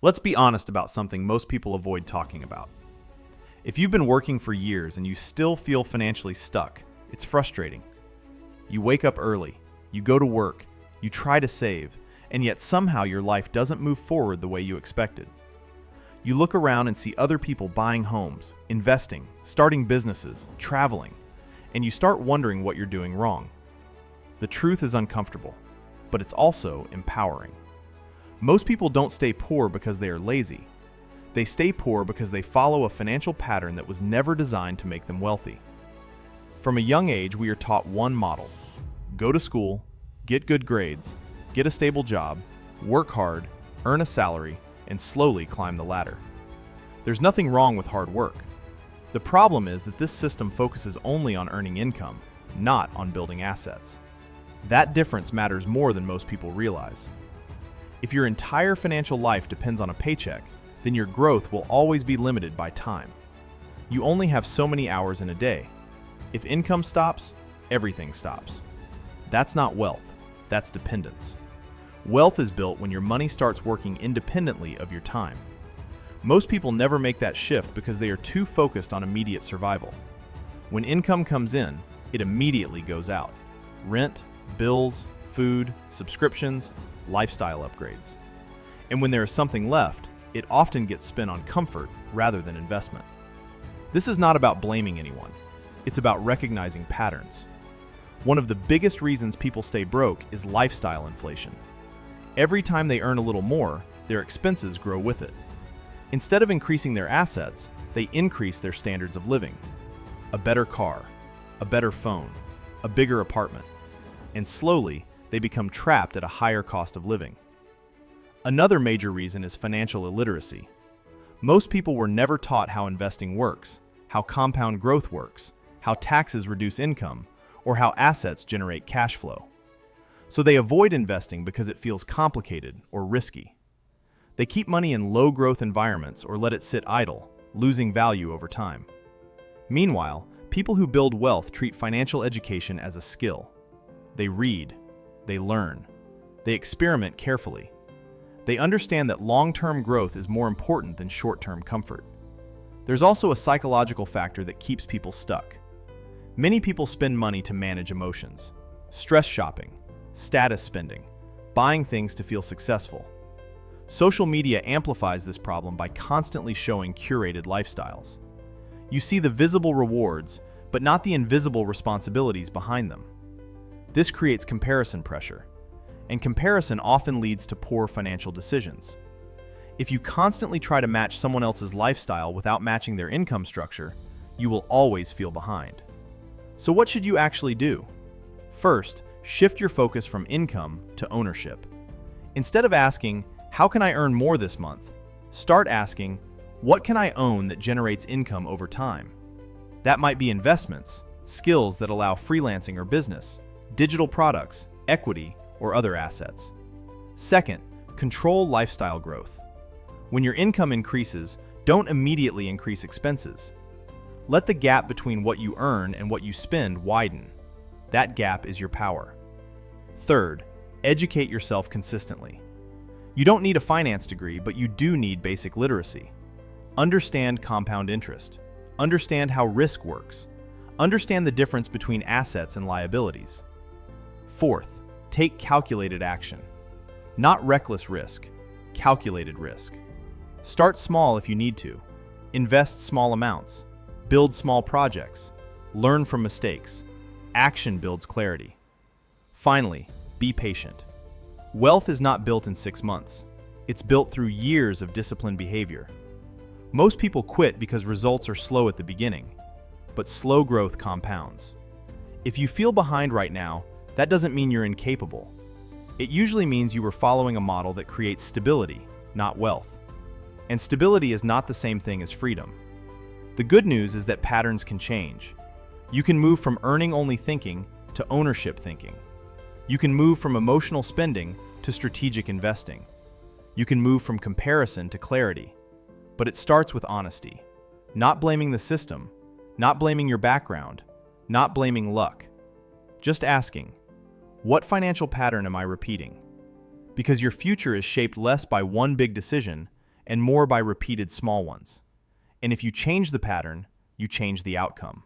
Let's be honest about something most people avoid talking about. If you've been working for years and you still feel financially stuck, it's frustrating. You wake up early, you go to work, you try to save, and yet somehow your life doesn't move forward the way you expected. You look around and see other people buying homes, investing, starting businesses, traveling, and you start wondering what you're doing wrong. The truth is uncomfortable, but it's also empowering. Most people don't stay poor because they are lazy. They stay poor because they follow a financial pattern that was never designed to make them wealthy. From a young age, we are taught one model: go to school, get good grades, get a stable job, work hard, earn a salary, and slowly climb the ladder. There's nothing wrong with hard work. The problem is that this system focuses only on earning income, not on building assets. That difference matters more than most people realize. If your entire financial life depends on a paycheck, then your growth will always be limited by time. You only have so many hours in a day. If income stops, everything stops. That's not wealth, that's dependence. Wealth is built when your money starts working independently of your time. Most people never make that shift because they are too focused on immediate survival. When income comes in, it immediately goes out. Rent, bills, food, subscriptions, lifestyle upgrades. And when there is something left, it often gets spent on comfort rather than investment. This is not about blaming anyone. It's about recognizing patterns. One of the biggest reasons people stay broke is lifestyle inflation. Every time they earn a little more, their expenses grow with it. Instead of increasing their assets, they increase their standards of living. A better car, a better phone, a bigger apartment, and slowly, they become trapped at a higher cost of living. Another major reason is financial illiteracy. Most people were never taught how investing works, how compound growth works, how taxes reduce income, or how assets generate cash flow. So they avoid investing because it feels complicated or risky. They keep money in low-growth environments or let it sit idle, losing value over time. Meanwhile, people who build wealth treat financial education as a skill. They read, they learn, they experiment carefully. They understand that long-term growth is more important than short-term comfort. There's also a psychological factor that keeps people stuck. Many people spend money to manage emotions. Stress shopping, status spending, buying things to feel successful. Social media amplifies this problem by constantly showing curated lifestyles. You see the visible rewards, but not the invisible responsibilities behind them. This creates comparison pressure, and comparison often leads to poor financial decisions. If you constantly try to match someone else's lifestyle without matching their income structure, you will always feel behind. So what should you actually do? First, shift your focus from income to ownership. Instead of asking, "How can I earn more this month?" start asking, "What can I own that generates income over time?" That might be investments, skills that allow freelancing or business, digital products, equity, or other assets. Second, control lifestyle growth. When your income increases, don't immediately increase expenses. Let the gap between what you earn and what you spend widen. That gap is your power. Third, educate yourself consistently. You don't need a finance degree, but you do need basic literacy. Understand compound interest. Understand how risk works. Understand the difference between assets and liabilities. Fourth, take calculated action. Not reckless risk, calculated risk. Start small if you need to. Invest small amounts. Build small projects. Learn from mistakes. Action builds clarity. Finally, be patient. Wealth is not built in 6 months. It's built through years of disciplined behavior. Most people quit because results are slow at the beginning, but slow growth compounds. If you feel behind right now, that doesn't mean you're incapable. It usually means you were following a model that creates stability, not wealth. And stability is not the same thing as freedom. The good news is that patterns can change. You can move from earning-only thinking to ownership thinking. You can move from emotional spending to strategic investing. You can move from comparison to clarity. But it starts with honesty. Not blaming the system, not blaming your background, not blaming luck. Just asking, what financial pattern am I repeating? Because your future is shaped less by one big decision and more by repeated small ones. And if you change the pattern, you change the outcome.